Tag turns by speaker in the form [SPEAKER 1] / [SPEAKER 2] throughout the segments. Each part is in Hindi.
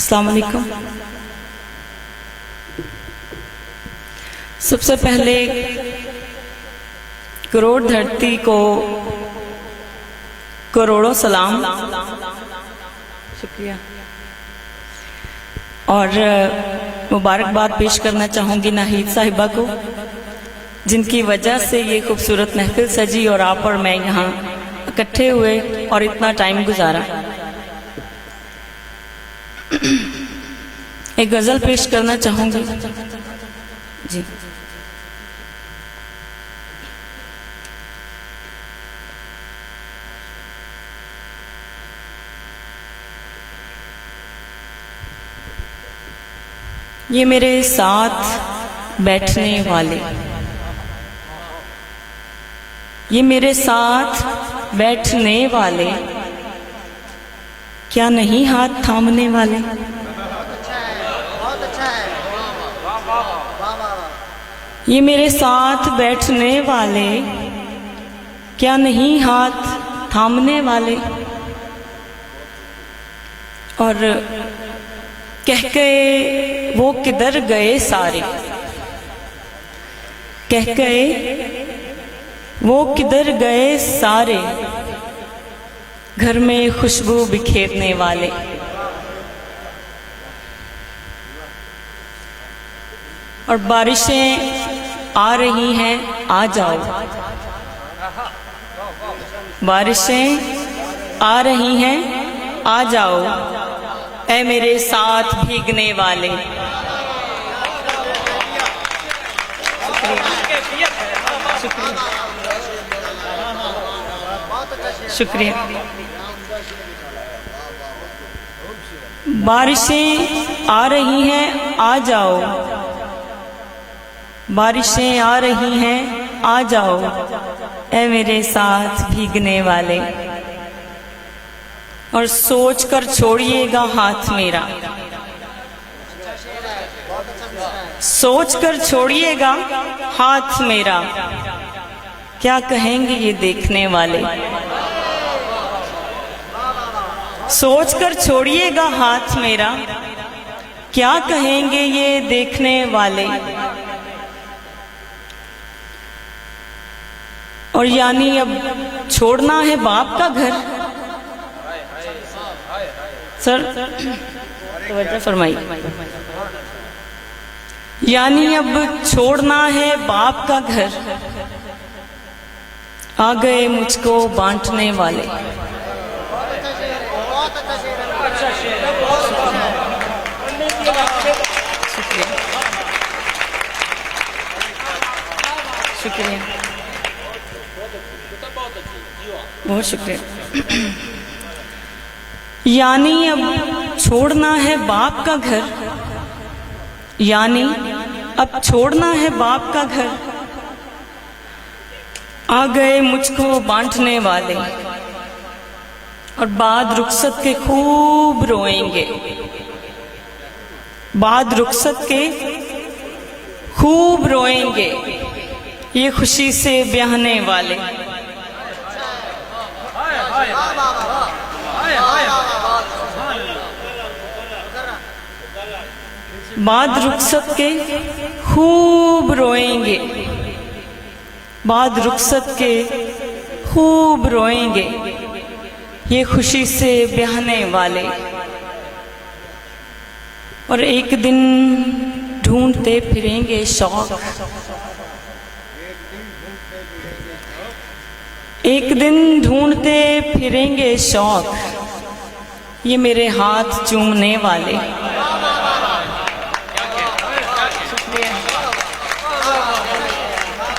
[SPEAKER 1] अस्सलाम वालेकुम। सबसे पहले करोड़ धरती को करोड़ों सलाम, शुक्रिया, और मुबारकबाद पेश करना चाहूँगी नाहिद साहिबा को, जिनकी वजह से ये खूबसूरत महफिल सजी और आप और मैं यहाँ इकट्ठे हुए और इतना टाइम गुजारा। एक गज़ल पेश करना चाहूँगी जी। ये मेरे साथ बैठने वाले, ये मेरे साथ बैठने वाले, क्या नहीं हाथ थामने वाले। ये मेरे साथ बैठने वाले, क्या नहीं हाथ थामने वाले। और कह गए वो किधर गए सारे, कह गए वो किधर गए सारे, घर में खुशबू बिखेरने वाले। और बारिशें आ रही हैं, आ जाओ, बारिशें आ रही हैं, आ जाओ, ऐ मेरे साथ भीगने वाले। शुक्रिया। बारिशें आ रही हैं, आ जाओ, बारिशें आ रही हैं, आ जाओ, ऐ मेरे साथ भीगने वाले। और सोच कर छोड़िएगा हाथ मेरा, सोच कर छोड़िएगा हाथ मेरा, क्या कहेंगे ये देखने वाले। सोच कर छोड़िएगा हाथ मेरा, क्या कहेंगे ये देखने वाले। और यानी अब छोड़ना है बाप का घर। सर तवज्जो फरमाइए। यानी अब छोड़ना है बाप का घर, आ गए मुझको बांटने वाले। शुक्रिया, बहुत शुक्रिया। यानी अब छोड़ना है बाप का घर, यानी अब छोड़ना है बाप का घर, आ गए मुझको बांटने वाले। और बाद रुखसत के खूब रोएंगे, बाद रुखसत के खूब रोएंगे, ये खुशी से ब्याहने वाले। बाद रुखसत के खूब रोएंगे, बाद रुखसत के खूब रोएंगे, ये खुशी से ब्याहने वाले। और एक दिन ढूंढते फिरेंगे शौक, एक दिन ढूंढते फिरेंगे शौक, ये मेरे हाथ चूमने वाले।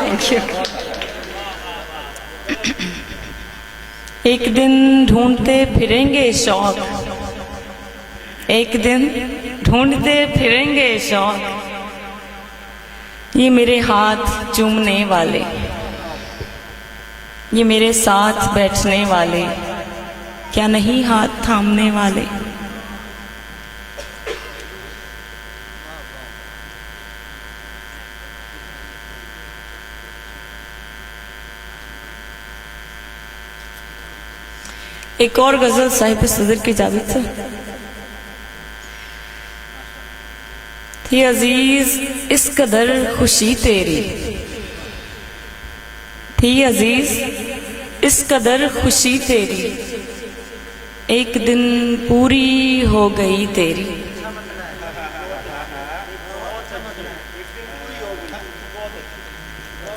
[SPEAKER 1] Thank you. एक दिन ढूंढते फिरेंगे शौक, एक दिन ढूंढते फिरेंगे शौक, ये मेरे हाथ चूमने वाले, ये मेरे साथ बैठने वाले, क्या नहीं हाथ थामने वाले। एक और गजल साहिब सदर की जावेद से। थी अजीज इस कदर खुशी तेरी, थी अजीज इस कदर खुशी तेरी, एक दिन पूरी हो गई तेरी।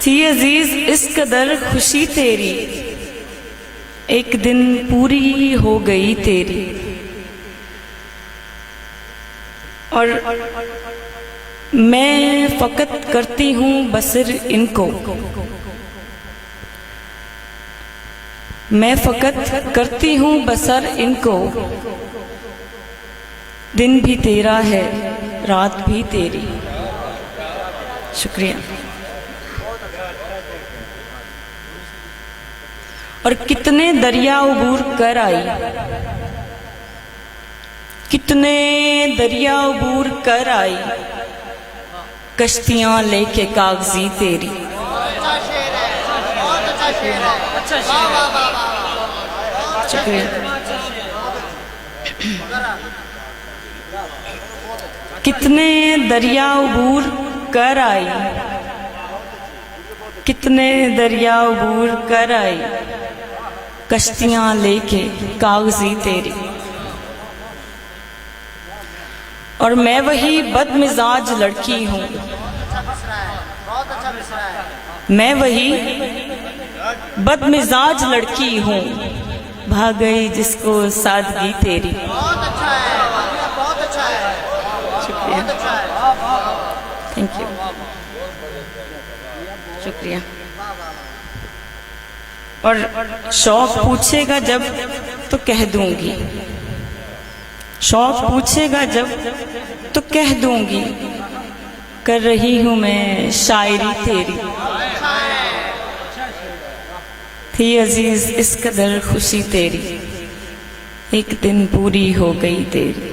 [SPEAKER 1] थी अजीज इस कदर खुशी तेरी, एक दिन पूरी हो गई तेरी। और मैं फकत करती हूँ बसर इनको, मैं फकत करती हूँ बसर इनको, दिन भी तेरा है रात भी तेरी। शुक्रिया। और कितने दरिया उबूर कर आई, कितने दरिया उबूर कर आई, कश्तियां लेके कागजी तेरी। कितने दरिया उबूर कर आई, कितने दरिया उबूर कर आई, कश्तियां लेके कागजी तेरी। और मैं वही बदमिजाज लड़की हूँ, मैं वही बदमिजाज लड़की हूँ, भाग गई जिसको सादगी तेरी।
[SPEAKER 2] बहुत अच्छा है, बहुत अच्छा है,
[SPEAKER 1] शुक्रिया,
[SPEAKER 2] बहुत अच्छा है।
[SPEAKER 1] थैंक यू, शुक्रिया। और शौक पूछेगा जब तो कह दूंगी, शौक पूछेगा जब तो कह दूंगी, कर रही हूं मैं शायरी तेरी। थी अजीज इस कदर खुशी तेरी, एक दिन पूरी हो गई तेरी।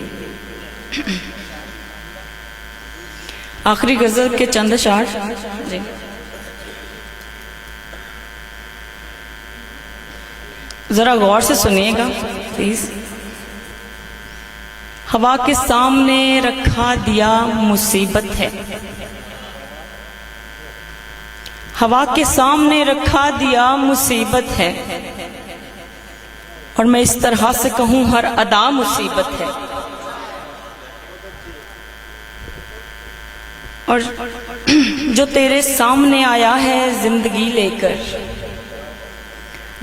[SPEAKER 1] आखिरी गजल के चंद अशार जी। जरा गौर से सुनिएगा प्लीज। हवा के सामने रखा दिया मुसीबत है, हवा के सामने रखा दिया मुसीबत है, और मैं इस तरह से कहूं हर अदा मुसीबत है। और जो तेरे सामने आया है जिंदगी लेकर,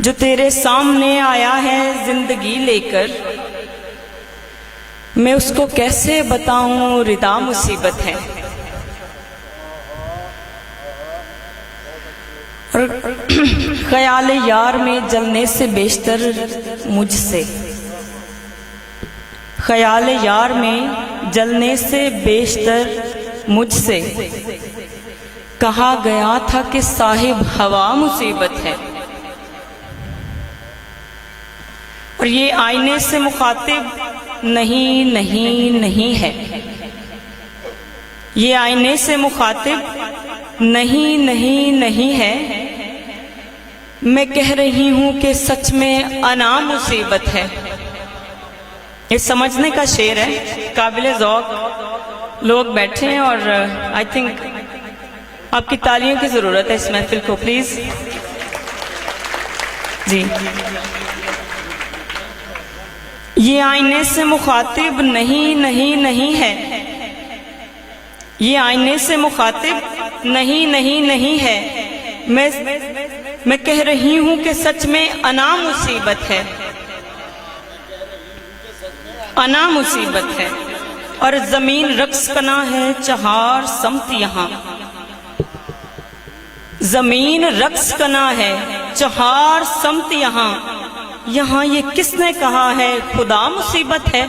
[SPEAKER 1] जो तेरे सामने आया है जिंदगी लेकर, मैं उसको कैसे बताऊं रिदा मुसीबत है। और ख्याल यार में जलने से बेशतर मुझसे, ख्याल यार में जलने से बेशतर मुझसे, कहा गया था कि साहिब हवा मुसीबत है। और ये आईने से मुखातिब नहीं नहीं नहीं है, ये आईने से मुखातिब नहीं नहीं नहीं है, मैं कह रही हूं कि सच में अना मुसीबत है। ये समझने का शेर है, काबिले ज़ौक़ लोग बैठे हैं और आई थिंक आपकी तालियों की जरूरत है इस महफिल को प्लीज जी। ये आईने से मुखातिब नहीं नहीं नहीं है, ये आईने से मुखातिब नहीं नहीं नहीं है, मैं कह रही हूं कि सच में अना मुसीबत है, अना मुसीबत है। और जमीन रक्स कना है चहार समत यहाँ, जमीन रक्स कना है चहार समत यहाँ, यहाँ ये किसने कहा है खुदा मुसीबत है।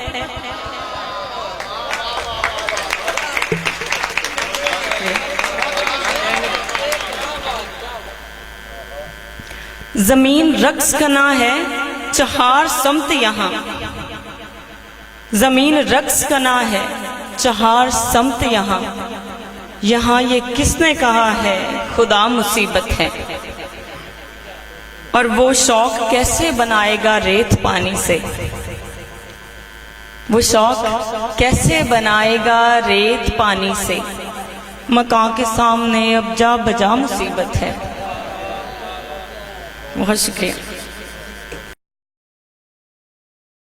[SPEAKER 1] जमीन रक्स कना है चहार समत यहाँ, जमीन रक्स कना है चहार समत यहाँ, यहाँ ये किसने कहा है खुदा मुसीबत है। और वो शौक कैसे बनाएगा रेत पानी से, वो शौक कैसे बनाएगा रेत पानी से, मकान के सामने अब जा बजा मुसीबत है। बहुत शुक्रिया।